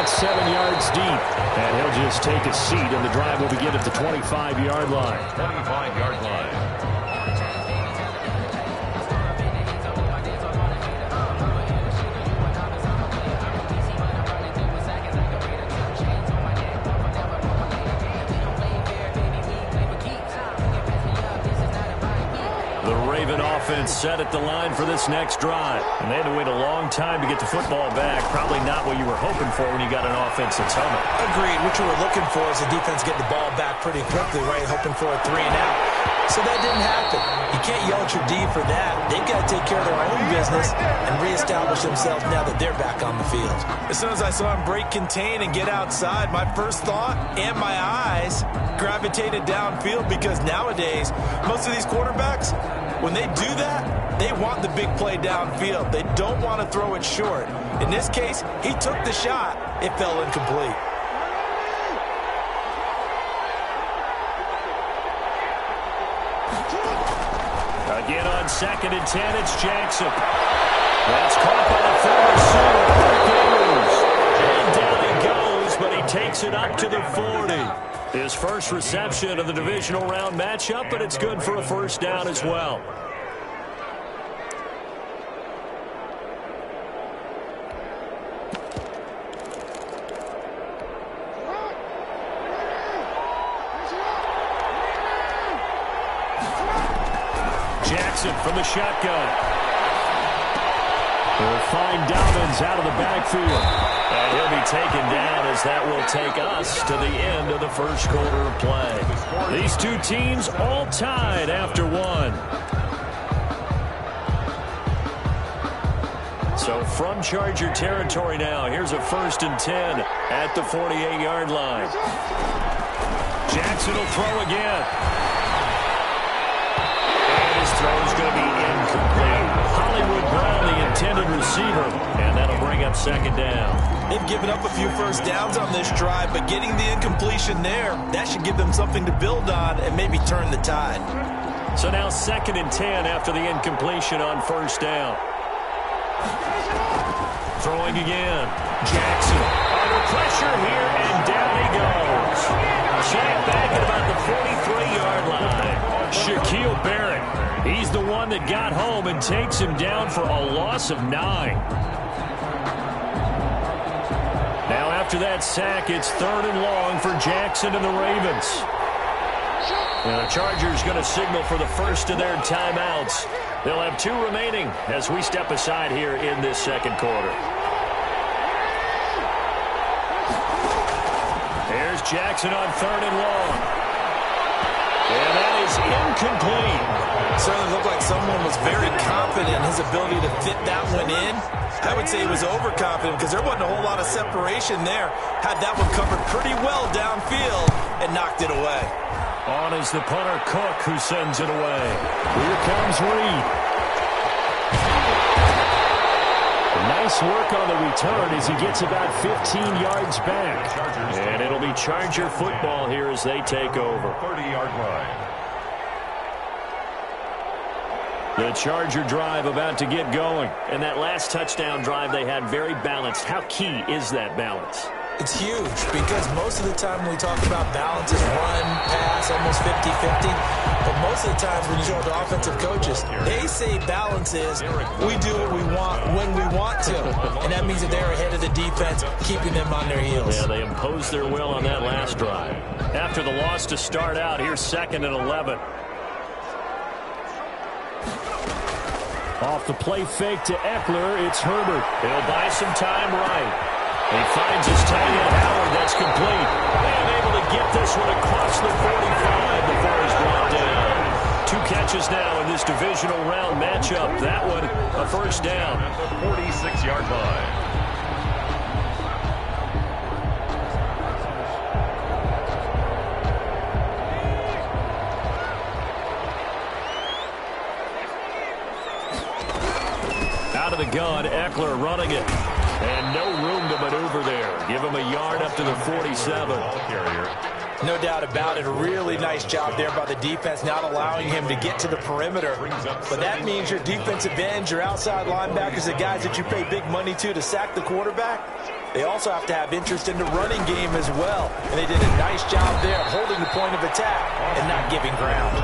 about 7 yards deep. And he'll just take a seat, and the drive will begin at the 25-yard line. 25-yard line. Offense set at the line for this next drive. And they had to wait a long time to get the football back. Probably not what you were hoping for when you got an offense that's humming. Agreed. What you were looking for is the defense getting the ball back pretty quickly, right? Hoping for a 3-and-out. So that didn't happen. You can't yell at your D for that. They've got to take care of their own business and reestablish themselves now that they're back on the field. As soon as I saw him break contain and get outside, my first thought and my eyes gravitated downfield, because nowadays, most of these quarterbacks, when they do that, they want the big play downfield. They don't want to throw it short. In this case, he took the shot. It fell incomplete. Again on 2nd and 10, it's Jackson. That's caught by the former Mark Andrews. And down he goes, but he takes it up to the 40. His first reception of the divisional round matchup, but it's good for a first down as well. Jackson from the shotgun. We'll find Dobbins out of the backfield. And he'll be taken down as that will take us to the end of the first quarter of play. These two teams all tied after one. So from Charger territory now, here's a 1st and 10 at the 48-yard line. Jackson will throw again. His throw is going to be incomplete. Hollywood Brown, the intended receiver, and that'll bring up 2nd down. They've given up a few first downs on this drive, but getting the incompletion there, that should give them something to build on and maybe turn the tide. So now 2nd and 10 after the incompletion on 1st down. Throwing again. Jackson under pressure here, and down he goes. Sacked back at about the 43-yard line. Shaquille Barrett, he's the one that got home and takes him down for a loss of 9. Now after that sack, it's 3rd and long for Jackson and the Ravens. And the Chargers going to signal for the first of their timeouts. They'll have 2 remaining as we step aside here in this second quarter. There's Jackson on 3rd and long. And that is incomplete. Certainly looked like someone was very confident in his ability to fit that one in. I would say he was overconfident because there wasn't a whole lot of separation there. Had that one covered pretty well downfield and knocked it away. On is the punter Cook, who sends it away. Here comes Reed. Nice work on the return as he gets about 15 yards back. And it'll be Charger football here as they take over. 30-yard line. The Charger drive about to get going. And that last touchdown drive they had very balanced. How key is that balance? It's huge because most of the time when we talk about balance is run, pass, almost 50-50. But most of the times when you talk to offensive coaches, they say balance is we do what we want when we want to. And that means that they're ahead of the defense, keeping them on their heels. Yeah, they imposed their will on that last drive. After the loss to start out, here's 2nd and 11. Off the play fake to Eckler, it's Herbert. He'll buy some time right. He finds his tight end, Howard. That's complete. And able to get this one across the 45 before he's brought down. 2 catches now in this divisional round matchup. That one, a first down. At the 46-yard line. Out of the gun, Eckler running it. And no room to maneuver there. Give him a yard up to the 47. No doubt about it. A really nice job there by the defense, not allowing him to get to the perimeter. But that means your defensive ends, your outside linebackers, the guys that you pay big money to sack the quarterback, they also have to have interest in the running game as well. And they did a nice job there holding the point of attack and not giving ground.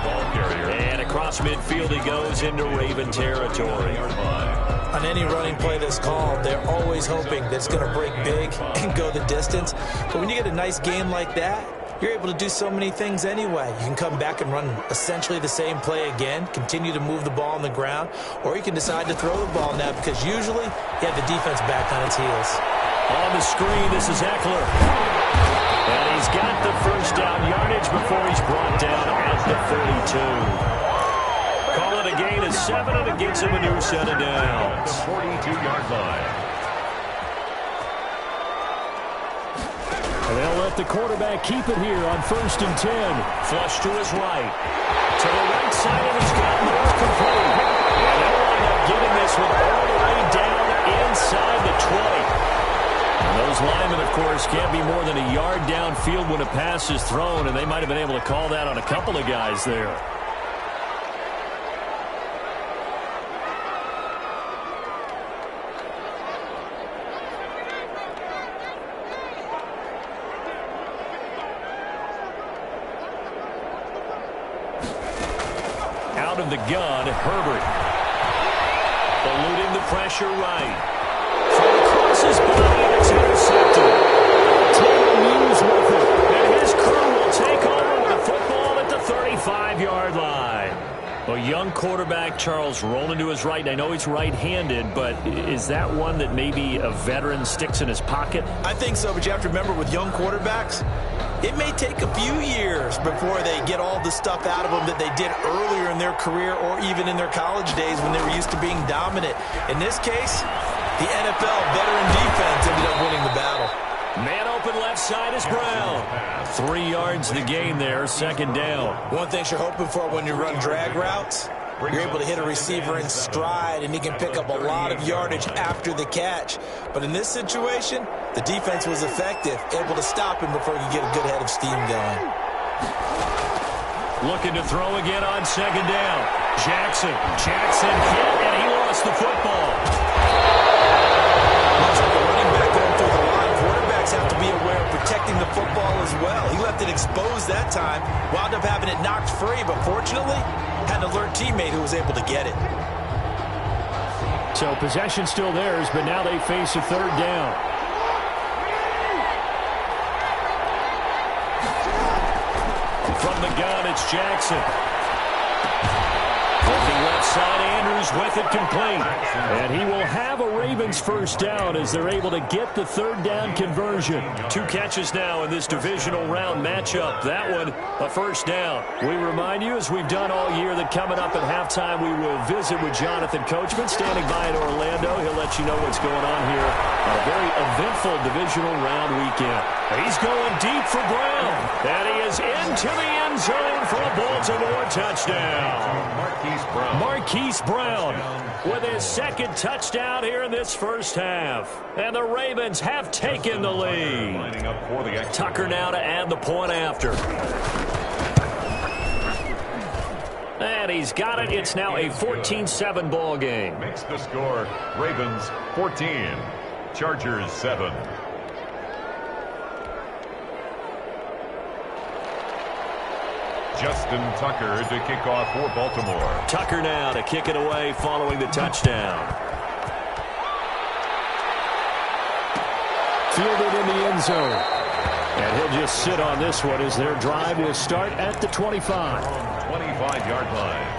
And across midfield he goes into Raven territory. On any running play that's called, they're always hoping that it's going to break big and go the distance. But when you get a nice game like that, you're able to do so many things anyway. You can come back and run essentially the same play again, continue to move the ball on the ground, or you can decide to throw the ball now because usually you have the defense back on its heels. On the screen, this is Ekeler. And he's got the first down yardage before he's brought down at the 32. Call it a gain of 7, and it gets him a new set of downs. 42-yard line. And they'll let the quarterback keep it here on 1st and 10. Flush to his right. To the right side, and he's got more complete. And they'll wind up getting this one all the way down inside the 20. And those linemen, of course, can't be more than a yard downfield when a pass is thrown, and they might have been able to call that on a couple of guys there. Out of the gun, Herbert. Eluding the pressure right. Throw crosses by, and it's intercepted. Taylor Muse with it. And his crew will take over with the football at the 35-yard line. A young quarterback, Charles, rolling to his right. I know he's right-handed, but is that one that maybe a veteran sticks in his pocket? I think so, but you have to remember with young quarterbacks, it may take a few years before they get all the stuff out of them that they did earlier in their career or even in their college days when they were used to being dominant. In this case, the NFL veteran defense ended up winning the battle. Man open left side is Brown. 3 yards the gain there, 2nd down. One thing you're hoping for when you run drag routes, you're able to hit a receiver in stride and he can pick up a lot of yardage after the catch. But in this situation, the defense was effective, able to stop him before he could get a good head of steam going. Looking to throw again on 2nd down. Jackson hit, and he lost the football. Much like a running back going through the line, quarterbacks have to be aware of protecting the football as well. He left it exposed that time, wound up having it knocked free, but fortunately, had an alert teammate who was able to get it. So possession still theirs, but now they face a 3rd down. From the gun, it's Jackson. Looking left side, Andrews with it complete. And he will have a Ravens first down as they're able to get the 3rd down conversion. 2 catches now in this divisional round matchup. That one, a first down. We remind you, as we've done all year, that coming up at halftime, we will visit with Jonathan Coachman, standing by in Orlando. He'll let you know what's going on here on a very eventful divisional round weekend. He's going deep for Brown. And he is into the end zone for a Baltimore touchdown. Marquise Brown with his 2nd touchdown here in this first half. And the Ravens have taken the lead. Tucker now to add the point after. And he's got it. It's now a 14-7 ball game. Makes the score Ravens 14, Chargers 7. Justin Tucker to kick off for Baltimore. Tucker now to kick it away following the touchdown. Fielded in the end zone. And he'll just sit on this one as their drive will start at the 25. 25-yard line.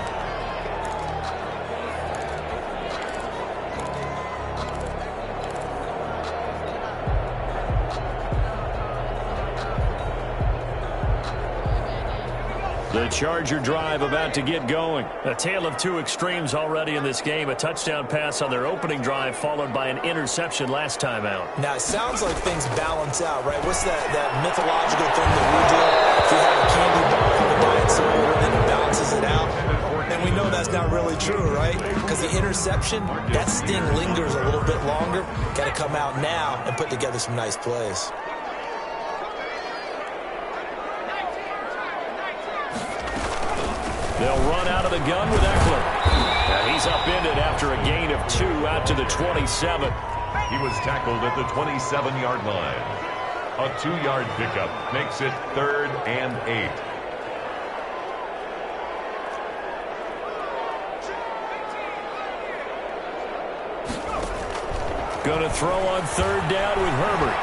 The Charger drive about to get going. A tale of 2 extremes already in this game. A touchdown pass on their opening drive followed by an interception last time out. Now, it sounds like things balance out, right? What's that mythological thing that we do? If you have a candy bar and the diet soda, then it balances it out. And we know that's not really true, right? Because the interception, that sting lingers a little bit longer. Got to come out now and put together some nice plays. They'll run out of the gun with Ekeler. And he's upended after a gain of 2 out to the 27. He was tackled at the 27-yard line. A 2-yard pickup makes it 3rd and 8. Going to throw on 3rd down with Herbert.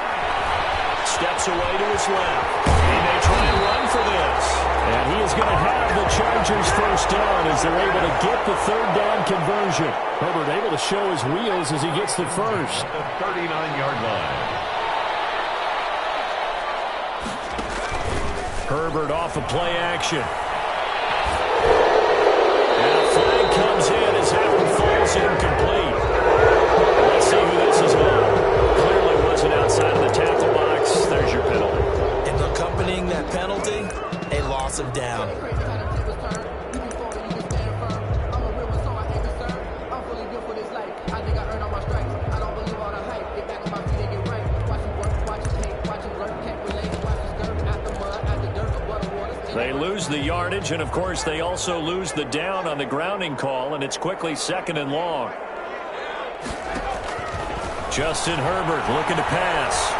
Steps away to his left. He may try and run for this. And he is going to have the Chargers first down as they're able to get the 3rd down conversion. Herbert able to show his wheels as he gets the first. At the 39-yard line. Herbert off of play action. And a flag comes in as that one falls incomplete. Let's see who this is on. Clearly wasn't outside of the tackle box. There's your penalty. And accompanying that penalty, a loss of down. They lose the yardage, and of course they also lose the down on the grounding call, and it's quickly 2nd and long. Justin Herbert looking to pass.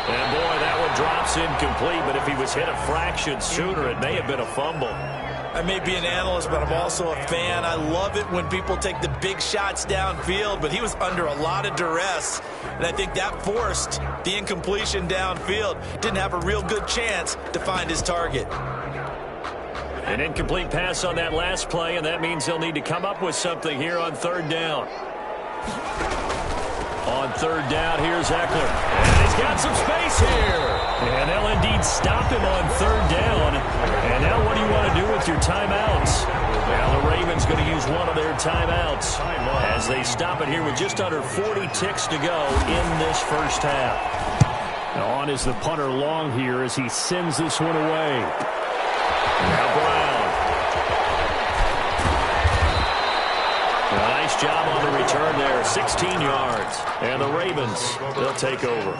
And boy, that one drops incomplete, but if he was hit a fraction sooner, it may have been a fumble. I may be an analyst, but I'm also a fan. I love it when people take the big shots downfield, but he was under a lot of duress, and I think that forced the incompletion downfield. Didn't have a real good chance to find his target. An incomplete pass on that last play, and that means they'll need to come up with something here on 3rd down. On 3rd down, here's Eckler. And he's got some space here. And they'll indeed stop him on 3rd down. And now what do you want to do with your timeouts? Well, the Ravens going to use one of their timeouts as they stop it here with just under 40 ticks to go in this first half. Now on is the punter long here as he sends this one away. Now Brown. Nice job on the return there. 16 yards. And the Ravens, they'll take over.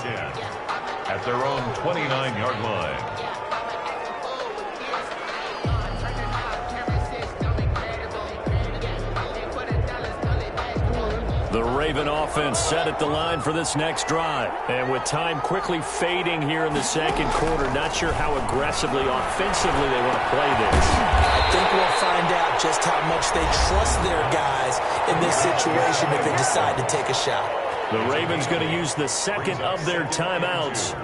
At their own 29-yard line. The Raven offense set at the line for this next drive. And with time quickly fading here in the 2nd quarter, not sure how aggressively, offensively they want to play this. I think we'll find out just how much they trust their guys in this situation if they decide to take a shot. The Ravens going to use the 2nd of their timeouts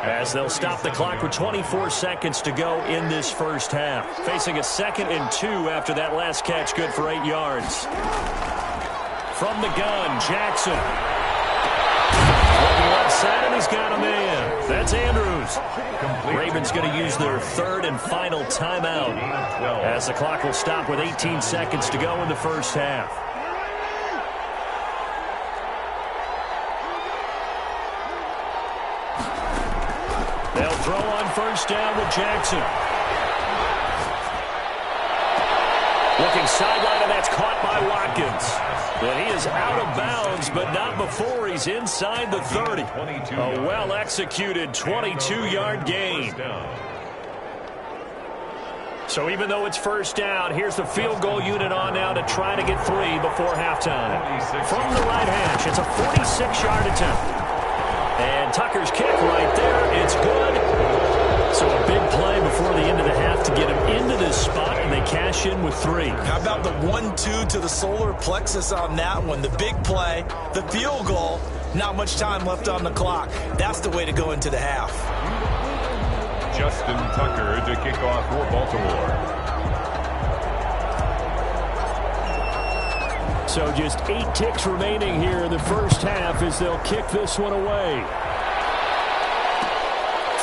as they'll stop the clock with 24 seconds to go in this first half. Facing a 2nd and 2 after that last catch, good for 8 yards. From the gun, Jackson. Looking left side, and he's got a man. That's Andrews. Ravens going to use their 3rd and final timeout as the clock will stop with 18 seconds to go in the first half. They'll throw on 1st down with Jackson. Looking sideline, and that's caught by Watkins. But he is out of bounds, but not before he's inside the 30. A well-executed 22-yard gain. So even though it's 1st down, here's the field goal unit on now to try to get 3 before halftime. From the right hash, it's a 46-yard attempt. And Tucker's kick right there, it's good. So a big play before the end of the half to get him into this spot, and they cash in with 3. How about the 1-2 to the solar plexus on that one? The big play, the field goal, not much time left on the clock. That's the way to go into the half. Justin Tucker to kick off for Baltimore. So just 8 ticks remaining here in the first half as they'll kick this one away.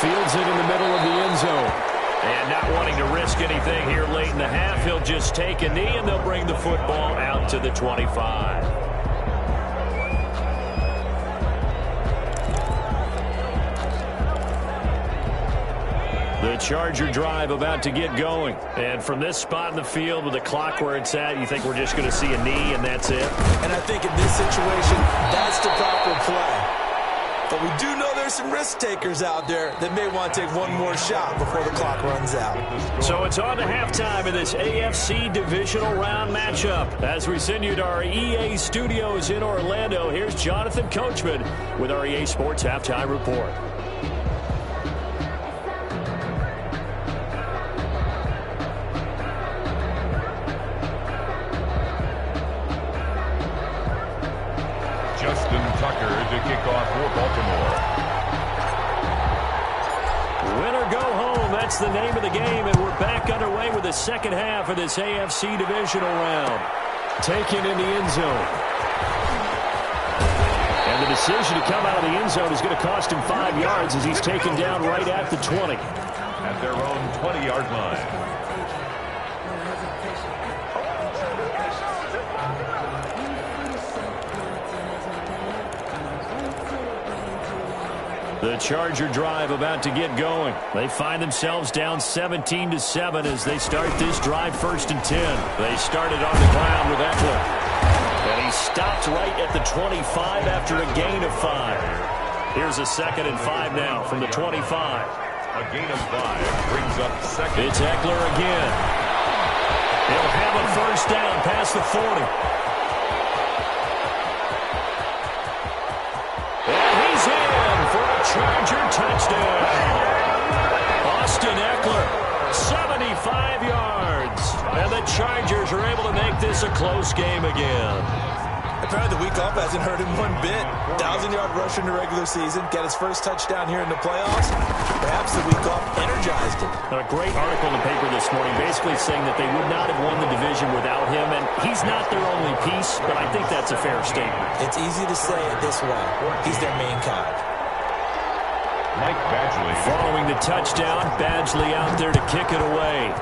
Fields it in the middle of the end zone. And not wanting to risk anything here late in the half, he'll just take a knee, and they'll bring the football out to the 25. The Charger drive about to get going. And from this spot in the field with the clock where it's at, you think we're just going to see a knee and that's it? And I think in this situation, that's the proper play. But we do know there's some risk takers out there that may want to take one more shot before the clock runs out. So it's on to halftime in this AFC divisional round matchup. As we send you to our EA studios in Orlando, here's Jonathan Coachman with our EA Sports Halftime Report. Justin Tucker to kick off for Baltimore. Win or go home, that's the name of the game, and we're back underway with the second half of this AFC divisional round. Taken in the end zone. And the decision to come out of the end zone is going to cost him 5 yards as he's taken down right at the 20. At their own 20-yard line. The Charger drive about to get going. They find themselves down 17-7 as they start this drive 1st and 10. They started on the ground with Eckler. And he stopped right at the 25 after a gain of 5. Here's a 2nd and 5 now from the 25. A gain of 5 brings up second. It's Eckler again. He'll have a 1st down past the 40. Charger touchdown. Austin Eckler, 75 yards. And the Chargers are able to make this a close game again. Apparently the week off hasn't hurt him one bit. 1,000-yard rusher in the regular season. Got his first touchdown here in the playoffs. Perhaps the week off energized him. A great article in the paper this morning basically saying that they would not have won the division without him. And he's not their only piece, but I think that's a fair statement. It's easy to say it this way. He's their main cog. Mike Badgley. Following the touchdown, Badgley out there to kick it away.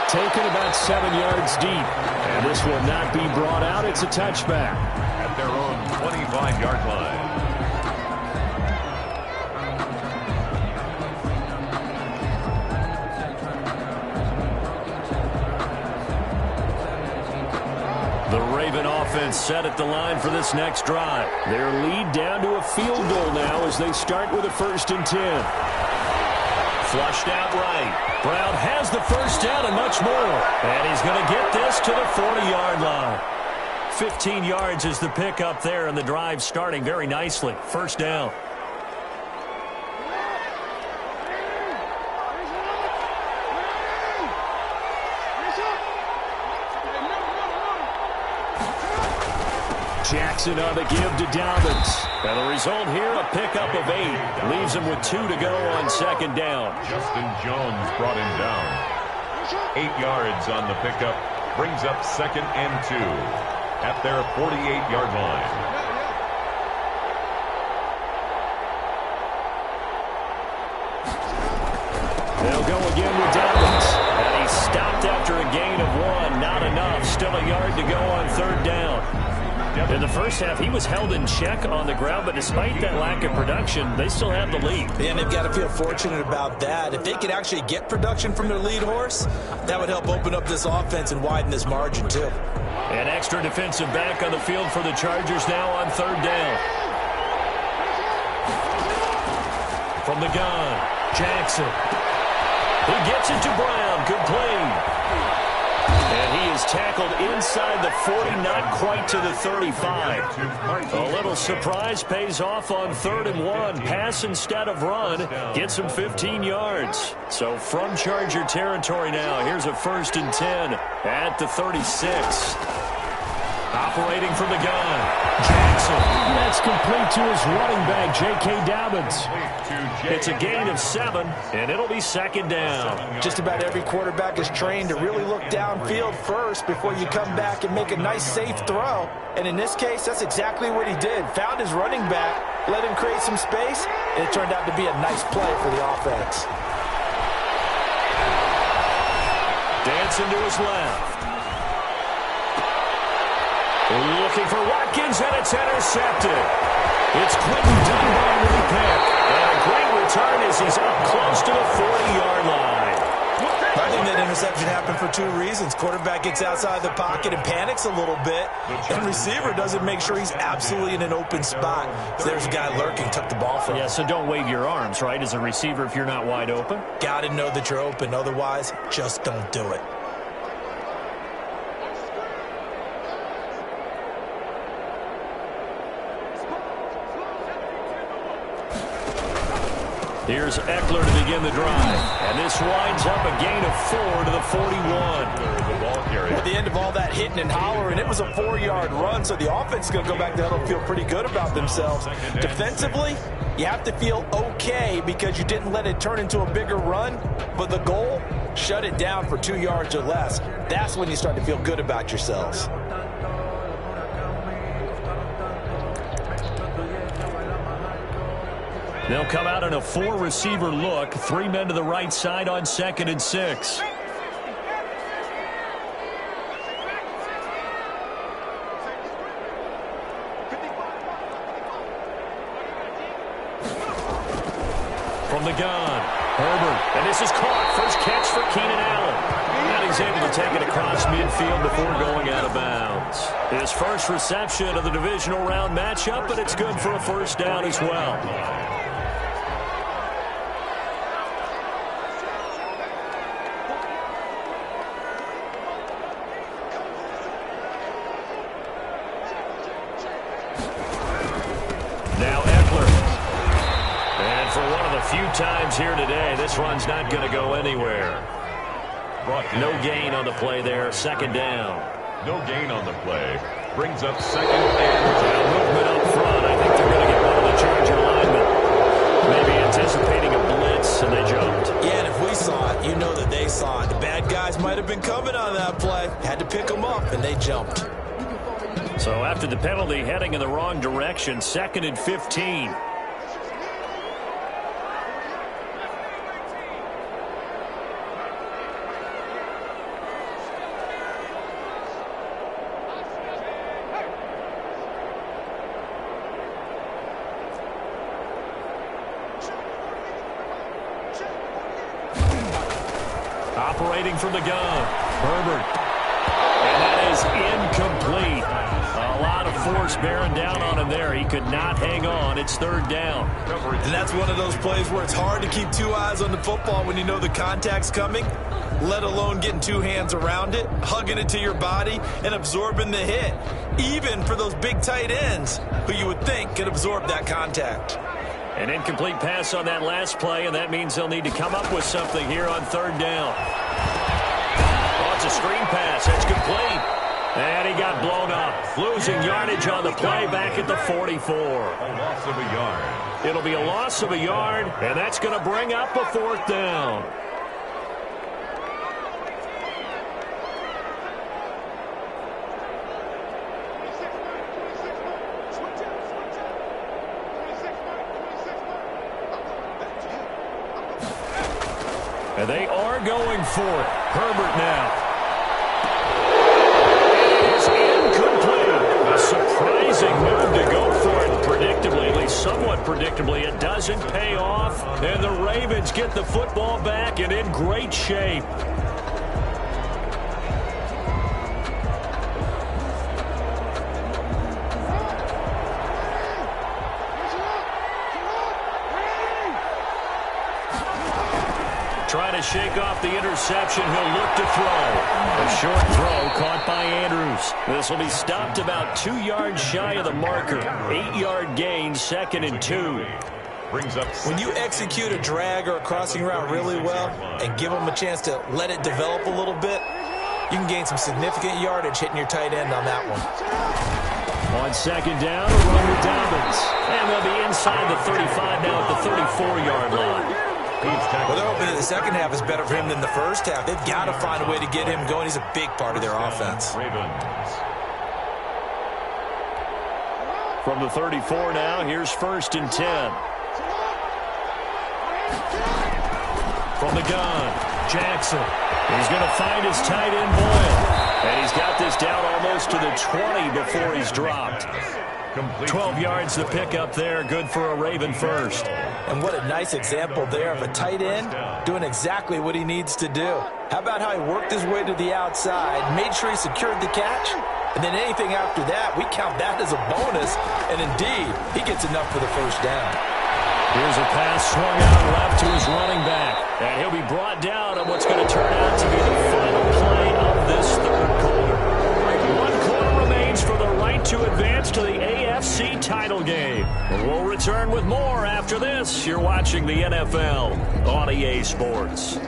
Taken about 7 yards deep. And this will not be brought out. It's a touchback. At their own 25-yard line. The Raven offense set at the line for this next drive. Their lead down to a field goal now as they start with a 1st and 10. Flushed out right. Brown has the 1st down and much more. And he's going to get this to the 40-yard line. 15 yards is the pickup there, and the drive starting very nicely. 1st down. Jackson on the give to Dobbins. And the result here, a pickup of 8. Leaves him with 2 to go on 2nd down. Justin Jones brought him down. 8 yards on the pickup. Brings up 2nd and 2. At their 48-yard line. They'll go again with Dobbins. And he stopped after a gain of 1. Not enough. Still a yard to go on 3rd down. In the first half, he was held in check on the ground, but despite that lack of production, they still have the lead. And they've got to feel fortunate about that. If they could actually get production from their lead horse, that would help open up this offense and widen this margin, too. An extra defensive back on the field for the Chargers now on 3rd down. From the gun, Jackson. He gets it to Brown. Good play. And he is tackled inside the 40, not quite to the 35. A little surprise pays off on 3rd and 1. Pass instead of run. Gets him 15 yards. So from Charger territory now, here's a 1st and 10 at the 36. Operating from the gun, Jackson. That's complete to his running back, J.K. Dobbins. It's a gain of 7, and it'll be 2nd down. Just about every quarterback is trained to really look downfield first before you come back and make a nice, safe throw. And in this case, that's exactly what he did. Found his running back, let him create some space, and it turned out to be a nice play for the offense. Dancing to his left. Looking for Watkins, and it's intercepted. It's Quentin Dunbar with the pick. And a great return as he's up close to the 40-yard line. I think they didn't interception happened for two reasons. Quarterback gets outside the pocket and panics a little bit, and receiver doesn't make sure he's absolutely in an open spot. So there's a guy lurking, took the ball from him. Yeah, so don't wave your arms, right, as a receiver if you're not wide open. Got to know that you're open. Otherwise, just don't do it. Here's Ekeler to begin the drive. And this winds up a gain of 4 to the 41. The ball carrier. At the end of all that hitting and hollering, it was a 4-yard run, so the offense is going to go back there and feel pretty good about themselves. Defensively, you have to feel okay because you didn't let it turn into a bigger run, but the goal, shut it down for 2 yards or less. That's when you start to feel good about yourselves. They'll come out in a 4-receiver look. 3 men to the right side on 2nd and 6. From the gun, Herbert. And this is caught. First catch for Keenan Allen. And he's able to take it across midfield before going out of bounds. His first reception of the divisional round matchup, but it's good for a first down as well. Few times here today, this run's not going to go anywhere. No gain on the play there, 2nd down. No gain on the play. Brings up 2nd and movement up front. I think they're going to get one of the Charger linemen. Maybe anticipating a blitz, and they jumped. Yeah, and if we saw it, you know that they saw it. The bad guys might have been coming on that play. Had to pick them up, and they jumped. So after the penalty, heading in the wrong direction, 2nd and 15. Operating from the gun, Herbert. And that is incomplete. A lot of force bearing down on him there. He could not hang on. It's 3rd down. And that's one of those plays where it's hard to keep 2 eyes on the football when you know the contact's coming, let alone getting 2 hands around it, hugging it to your body, and absorbing the hit. Even for those big tight ends who you would think could absorb that contact. An incomplete pass on that last play, and that means they'll need to come up with something here on 3rd down. Oh, it's a screen pass. That's complete. And he got blown up. Losing yardage on the play back at the 44. A loss of a yard. It'll be a loss of a yard, and that's going to bring up a 4th down. And they are going for it. Herbert now. It's incomplete. A surprising move to go for it predictably, at least somewhat predictably. It doesn't pay off, and the Ravens get the football back and in great shape. Trying to shake off the interception. He'll look to throw. A short throw caught by Andrews. This will be stopped about 2 yards shy of the marker. 8-yard gain, 2nd and 2. Brings up when you execute a drag or a crossing route really well and give them a chance to let it develop a little bit, you can gain some significant yardage hitting your tight end on that one. On 2nd down, a run with Dobbins. And they'll be inside the 35 now at the 34-yard line. Well, they're hoping that the second half is better for him than the first half. They've got to find a way to get him going. He's a big part of their offense. From the 34 now, here's 1st and 10. From the gun, Jackson. He's going to find his tight end, Boyle. And he's got this down almost to the 20 before he's dropped. 12 yards to pick up there. Good for a Raven first. And what a nice example there of a tight end doing exactly what he needs to do. How about how he worked his way to the outside, made sure he secured the catch, and then anything after that, we count that as a bonus. And indeed, he gets enough for the first down. Here's a pass swung out left to his running back. And he'll be brought down on what's going to turn out to be the final play of this third quarter. 1 quarter remains for the right to advance to the AFC title game. We'll return with more after this. You're watching the NFL on EA Sports.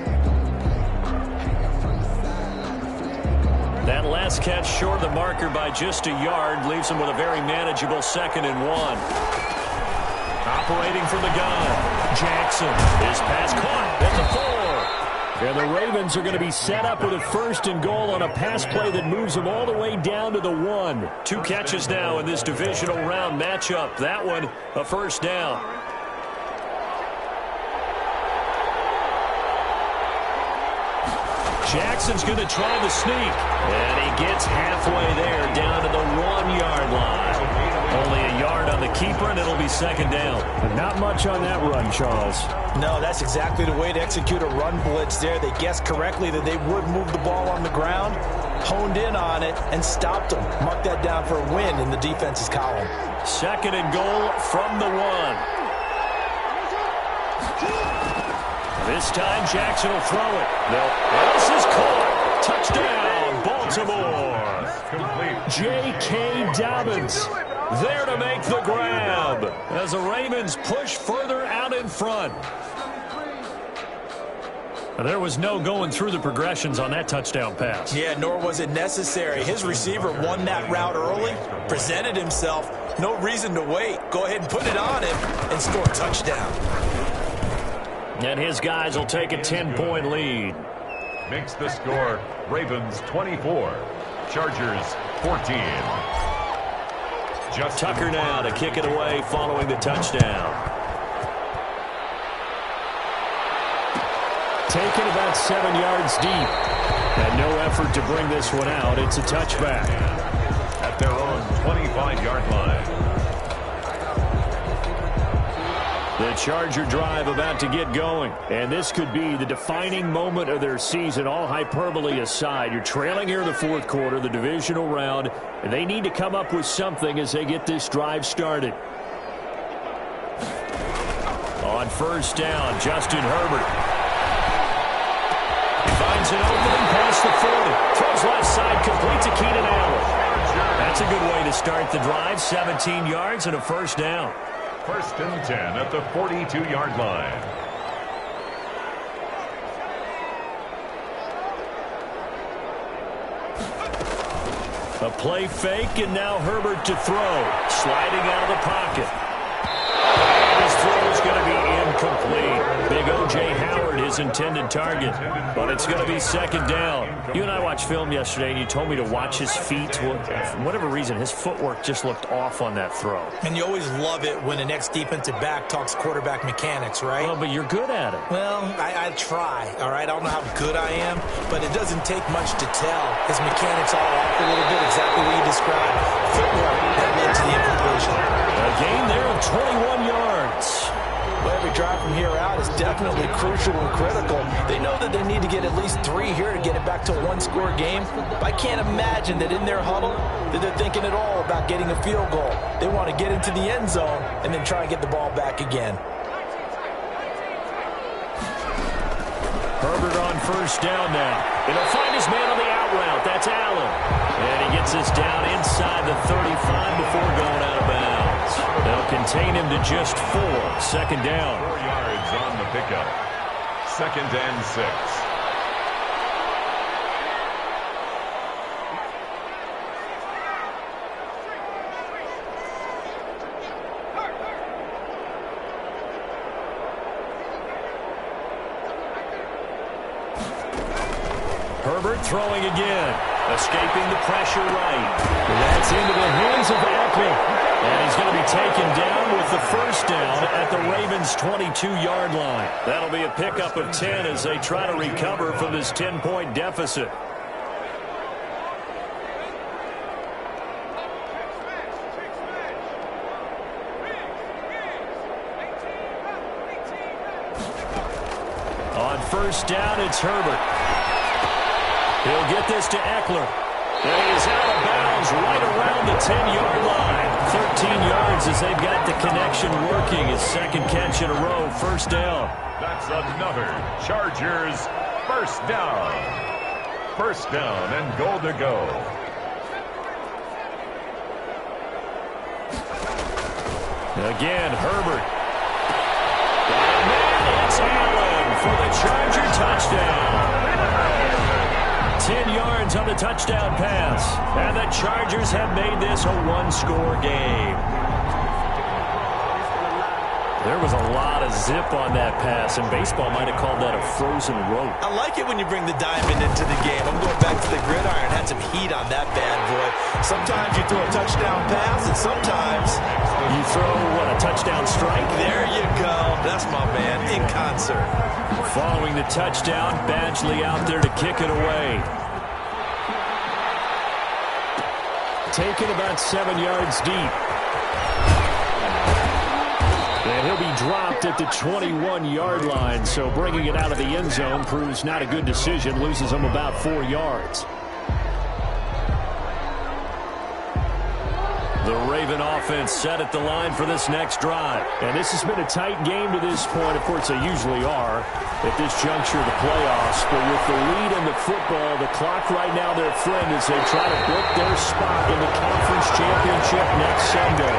That last catch short of the marker by just a yard leaves him with a very manageable 2nd and 1. Operating from the gun, Jackson. His pass caught at the 4. And the Ravens are going to be set up with a 1st and goal on a pass play that moves them all the way down to the 1. 2 catches now in this divisional round matchup. That one, a 1st down. Jackson's going to try the sneak. And he gets halfway there, down to the 1-yard line. Only a yard on the keeper, and it'll be 2nd down. But not much on that run, Charles. No, that's exactly the way to execute a run blitz there. They guessed correctly that they would move the ball on the ground, honed in on it, and stopped them. Mark that down for a win in the defense's column. 2nd and goal from the 1. This time, Jackson will throw it. This is caught. Touchdown, Baltimore. J.K. Dobbins there to make the grab as the Ravens push further out in front. There was no going through the progressions on that touchdown pass. Yeah, nor was it necessary. His receiver won that route early, presented himself. No reason to wait. Go ahead and put it on him and score a touchdown. And his guys will take a 10-point lead. Makes the score Ravens 24, Chargers 14. Tucker now to kick it away following the touchdown. Taken about 7 yards deep. And no effort to bring this one out. It's a touchback. At their own 25-yard line. The Charger drive about to get going. And this could be the defining moment of their season, all hyperbole aside. You're trailing here in the 4th quarter, the divisional round, and they need to come up with something as they get this drive started. On 1st down, Justin Herbert. He finds an opening past the 40. Throws left side, complete to Keenan Allen. That's a good way to start the drive. 17 yards and a 1st down. 1st and 10 at the 42-yard line. A play fake, and now Herbert to throw. Sliding out of the pocket. His throw is going to be incomplete. Big O.J. Howard, his intended target. But it's going to be 2nd down. You and I watched film yesterday, and you told me to watch his feet. For whatever reason, his footwork just looked off on that throw. And you always love it when an ex-defensive back talks quarterback mechanics, right? Well, but you're good at it. Well, I try, all right? I don't know how good I am, but it doesn't take much to tell. His mechanics all off a little bit, exactly what you described. Footwork that led to the incompletion. A gain there of 21 yards. Well, every drive from here out is definitely crucial and critical. They know that they need to get at least 3 here to get it back to a 1-score game. But I can't imagine that in their huddle that they're thinking at all about getting a field goal. They want to get into the end zone and then try and get the ball back again. Herbert on 1st down now. And he'll find his man on the out route. That's Allen. And he gets this down inside the 35 before going out of bounds. They'll contain him to just 4. 2nd down. 4 yards on the pickup. 2nd and 6. Herbert throwing again. Escaping the pressure right. And that's into the hands of Apple. And he's going to be taken down with the 1st down at the Ravens' 22-yard line. That'll be a pickup of 10 as they try to recover from this 10-point deficit. first down. It's Herbert. He'll get this to Eckler. And he's out of bounds right around the 10-yard line. 13 yards as they've got the connection working. His second catch in a row, first down. That's another Chargers first down. First down and goal to go. Again, Herbert. And then it's Allen for the Charger touchdown. 10 yards on the touchdown pass. And the Chargers have made this a one-score game. There was a lot of zip on that pass, and baseball might have called that a frozen rope. I like it when you bring the diamond into the game. I'm going back to the gridiron. Had some heat on that bad boy. Sometimes you throw a touchdown pass, and sometimes you throw, a touchdown strike? There you go. That's my man, in concert. Following the touchdown, Badgley out there to kick it away. Taken about 7 yards deep. And he'll be dropped at the 21-yard line, so bringing it out of the end zone proves not a good decision, loses him about 4 yards. The Raven offense set at the line for this next drive. And this has been a tight game to this point. Of course, they usually are at this juncture of the playoffs. But with the lead in the football, the clock right now their friend as they try to book their spot in the conference championship next Sunday.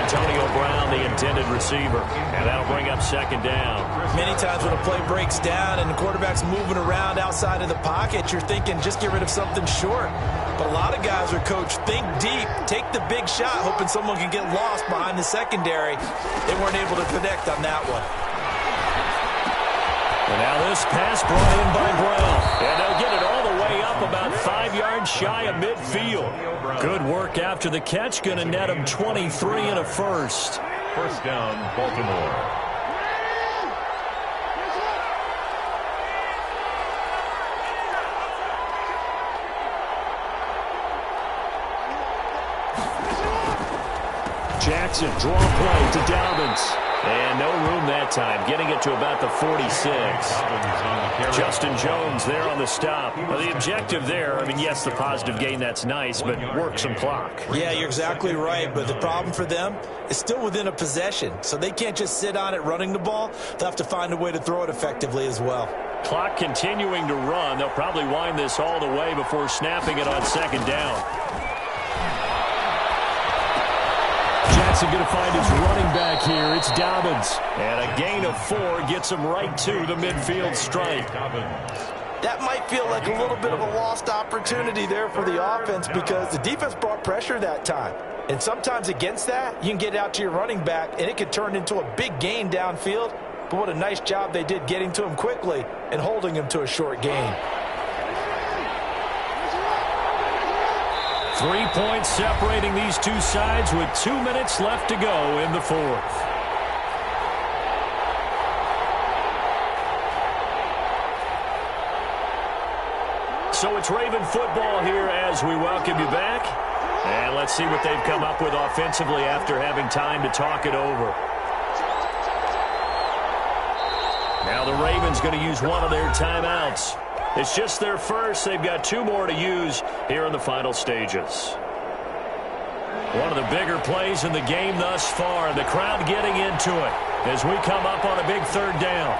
Antonio Brown, the intended receiver. And that'll bring up second down. Many times when a play breaks down and the quarterback's moving around outside of the pocket, you're thinking just get rid of something short. But a lot of guys are coached, think deep, take the big shot, hoping someone can get lost behind the secondary. They weren't able to connect on that one. And now this pass brought in by Brown. And they'll get it all the way up about 5 yards shy of midfield. Good work after the catch. Going to net him 23 and a first. First down, Baltimore. Jackson, draw play to Dobbins. And no room that time, getting it to about the 46. Justin Jones there on the stop. Well, the objective there, yes, the positive gain, that's nice, but work some clock. Yeah, you're exactly right, but the problem for them is still within a possession, so they can't just sit on it running the ball. They'll have to find a way to throw it effectively as well. Clock continuing to run. They'll probably wind this all the way before snapping it on second down. Jackson going to find his running back here. It's Dobbins. And a gain of 4 gets him right to the midfield stripe. That might feel like a little bit of a lost opportunity there for the offense because the defense brought pressure that time. And sometimes against that, you can get out to your running back, and it could turn into a big gain downfield. But what a nice job they did getting to him quickly and holding him to a short gain. 3 points separating these two sides with 2 minutes left to go in the fourth. So it's Raven football here as we welcome you back. And let's see what they've come up with offensively after having time to talk it over. Now the Ravens going to use one of their timeouts. It's just their first. They've got 2 more to use here in the final stages. One of the bigger plays in the game thus far. The crowd getting into it as we come up on a big third down.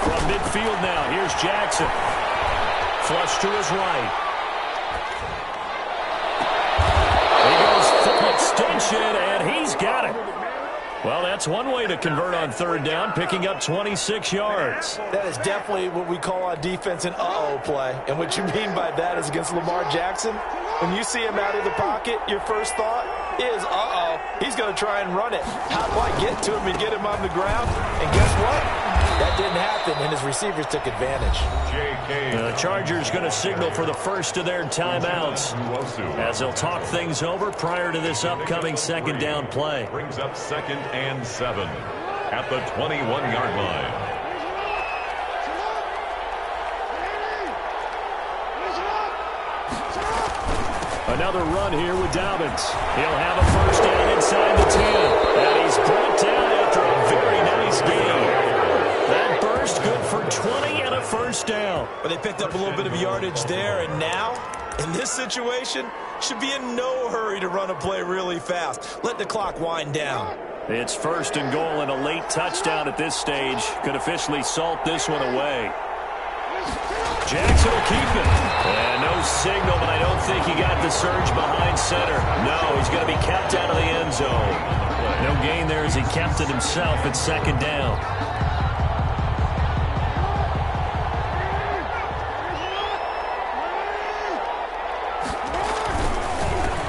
From midfield now, here's Jackson. Flush to his right. He goes full extension, and he's got it. Well, that's one way to convert on third down, picking up 26 yards. That is definitely what we call on defense an uh-oh play. And what you mean by that is against Lamar Jackson, when you see him out of the pocket, your first thought is, uh-oh, he's going to try and run it. How do I get to him and get him on the ground? And guess what? That didn't happen, and his receivers took advantage. The Chargers going to signal for the first of their timeouts as they'll talk things over prior to this upcoming second down play. Brings up 2nd and 7 at the 21-yard line. Another run here with Dobbins. He'll have a first down inside the 10. And he's brought down after a very nice game. That burst first, good for 20 and a first down. But they picked up a little bit of yardage there, and now, in this situation, should be in no hurry to run a play really fast. Let the clock wind down. It's first and goal, and a late touchdown at this stage could officially salt this one away. Jackson will keep it. And no signal, but I don't think he got the surge behind center. No, he's going to be kept out of the end zone. No gain there as he kept it himself at second down.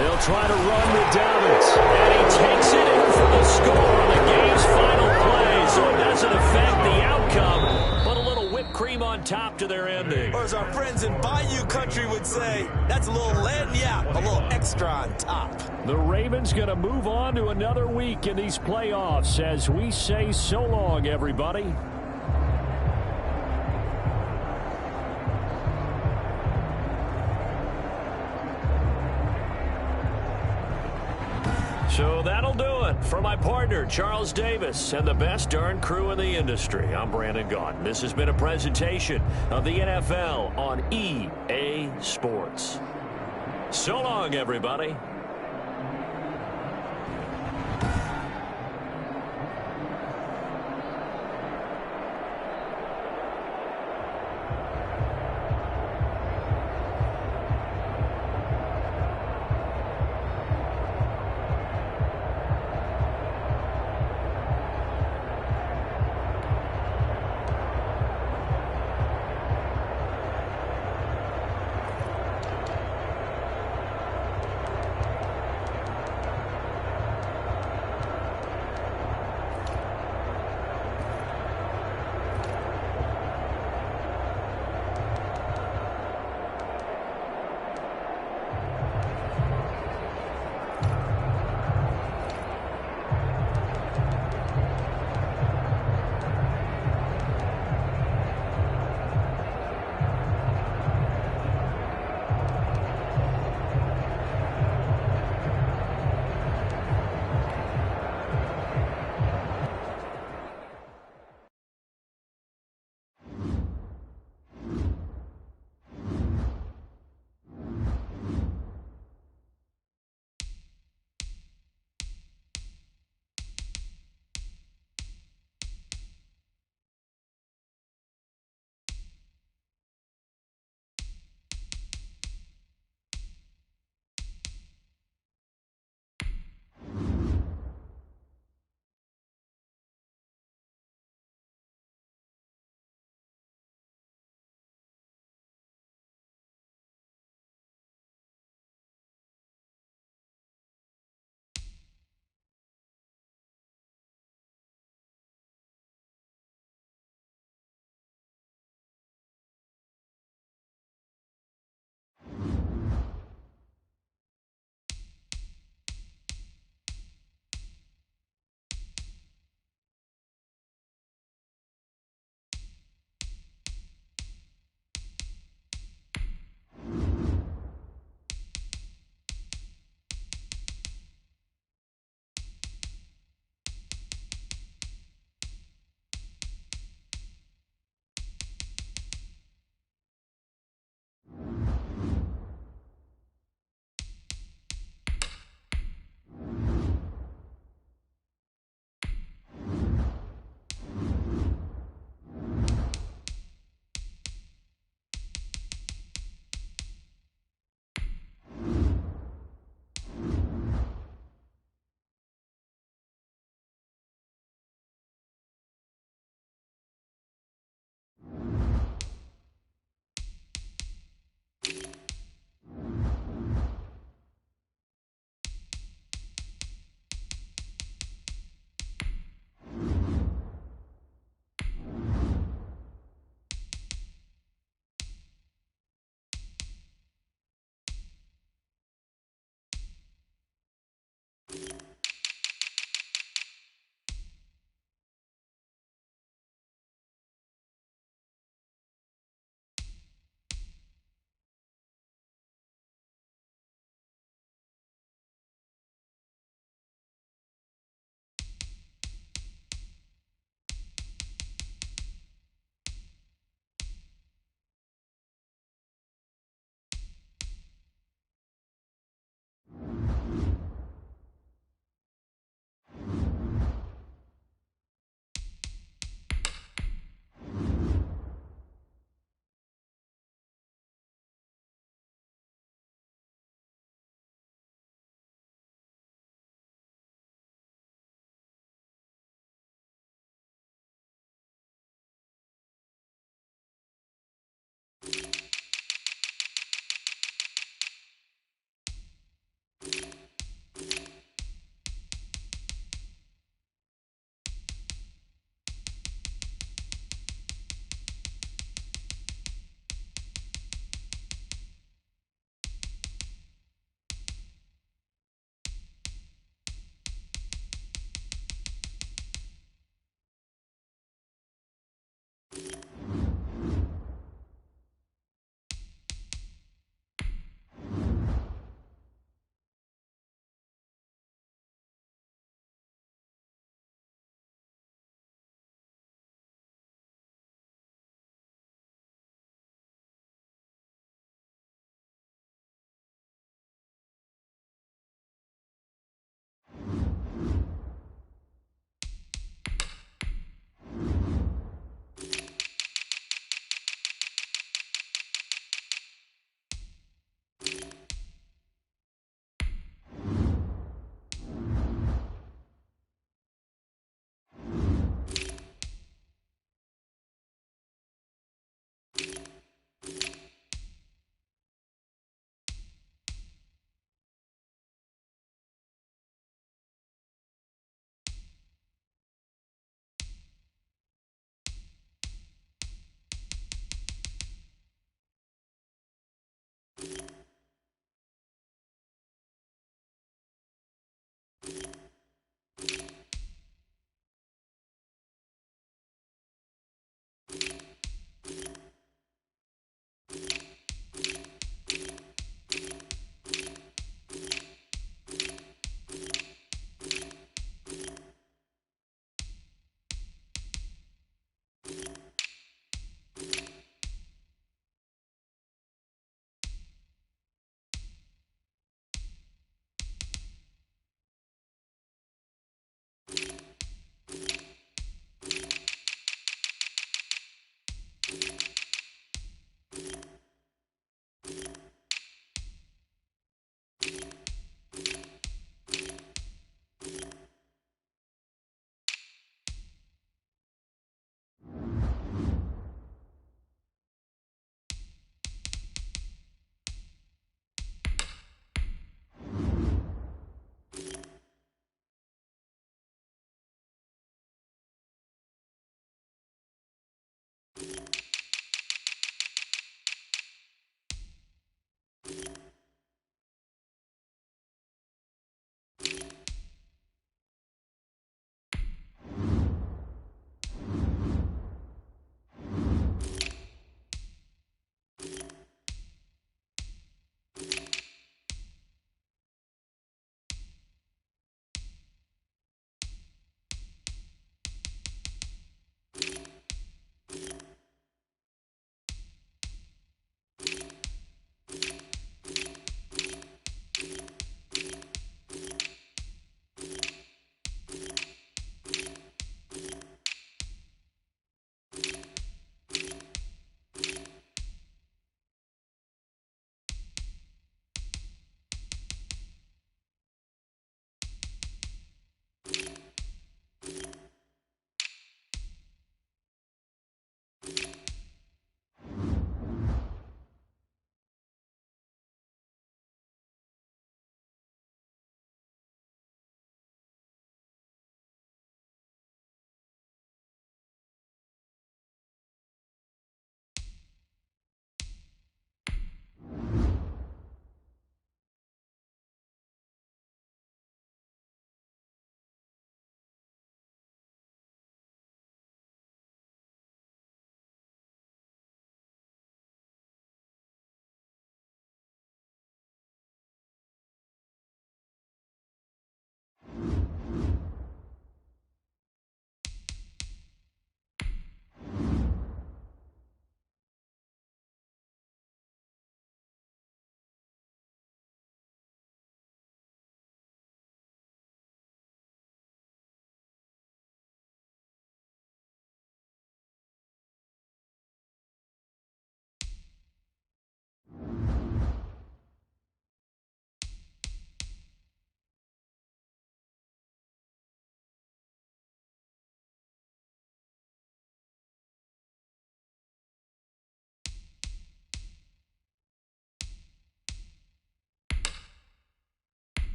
They'll try to run with Dobbins. And he takes it in for the score on the game's final play. So it doesn't affect the outcome, but a little whipped cream on top to their ending. Or as our friends in Bayou Country would say, that's a little lagniappe, a little extra on top. The Ravens going to move on to another week in these playoffs as we say so long, everybody. So that'll do it. For my partner, Charles Davis, and the best darn crew in the industry, I'm Brandon Gaudin. This has been a presentation of the NFL on EA Sports. So long, everybody.